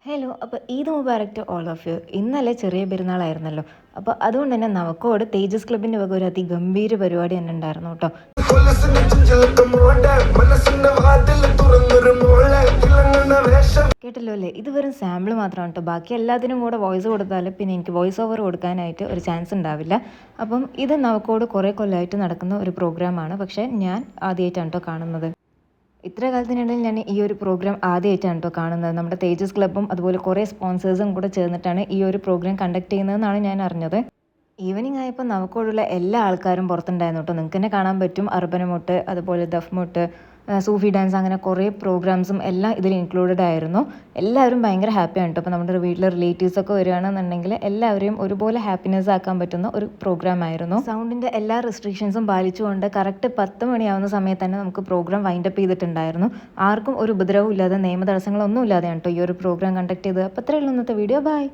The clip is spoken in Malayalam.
ഹലോ. അപ്പോൾ Eid Mubarak to all of you. ഇന്നലെ ചെറിയ പെരുന്നാളായിരുന്നല്ലോ. അപ്പോൾ അതുകൊണ്ട് തന്നെ നവക്കോട് തേജസ് ക്ലബിൻ്റെ വക ഒരു അതിഗംഭീര പരിപാടി തന്നെ ഉണ്ടായിരുന്നു കേട്ടോ. കേട്ടല്ലോ അല്ലേ? ഇത് വെറും സാമ്പിൾ മാത്രമാണ് കേട്ടോ. ബാക്കി എല്ലാത്തിനും കൂടെ വോയിസ് കൊടുത്താൽ പിന്നെ എനിക്ക് വോയിസ് ഓവർ കൊടുക്കാനായിട്ട് ഒരു ചാൻസ് ഉണ്ടാവില്ല. അപ്പം ഇത് നവക്കോട് കുറേ കൊല്ലമായിട്ട് നടക്കുന്ന ഒരു പ്രോഗ്രാമാണ്. പക്ഷേ ഞാൻ ആദ്യമായിട്ടാണ് കേട്ടോ കാണുന്നത്. ഇത്ര കാലത്തിനിടയിൽ ഞാൻ ഈ ഒരു പ്രോഗ്രാം ആദ്യമായിട്ടാണ് കേട്ടോ കാണുന്നത്. നമ്മുടെ തേജസ് ക്ലബ്ബും അതുപോലെ കുറേ സ്പോൺസേഴ്സും കൂടെ ചേർന്നിട്ടാണ് ഈ ഒരു പ്രോഗ്രാം കണ്ടക്ട് ചെയ്യുന്നതെന്നാണ് ഞാൻ അറിഞ്ഞത്. ഈവനിങ് ആയപ്പോൾ നമുക്കോടുള്ള എല്ലാ ആൾക്കാരും പുറത്തുണ്ടായിരുന്നു കേട്ടോ. നിങ്ങൾക്ക് തന്നെ കാണാൻ പറ്റും. അർബനമുട്ട്, അതുപോലെ ദഫ്മുട്ട്, സൂഫി ഡാൻസ്, അങ്ങനെ കുറേ പ്രോഗ്രാംസും എല്ലാം ഇതിൽ ഇൻക്ലൂഡഡ് ആയിരുന്നു. എല്ലാവരും ഭയങ്കര ഹാപ്പിയാണ് കേട്ടോ. അപ്പോൾ നമ്മുടെ വീട്ടിലെ റിലേറ്റീവ്സൊക്കെ വരികയാണെന്നുണ്ടെങ്കിൽ എല്ലാവരെയും ഒരുപോലെ ഹാപ്പിനെസ് ആക്കാൻ പറ്റുന്ന ഒരു പ്രോഗ്രാം ആയിരുന്നു. സൗണ്ടിൻ്റെ എല്ലാ റെസ്ട്രിക്ഷൻസും പാലിച്ചുകൊണ്ട് കറക്റ്റ് 10 മണിയാവുന്ന സമയത്ത് തന്നെ നമുക്ക് പ്രോഗ്രാം വൈൻഡപ്പ് ചെയ്തിട്ടുണ്ടായിരുന്നു. ആർക്കും ഒരു ഉപദ്രവവും ഇല്ലാതെ, നിയമ തടസ്സങ്ങളൊന്നും ഇല്ലാതെയാണ് കേട്ടോ ഈ ഒരു പ്രോഗ്രാം കണ്ടക്ട് ചെയ്തത്. അപ്പോൾ അത്രയുള്ള ഇന്നത്തെ വീഡിയോ. ബൈ.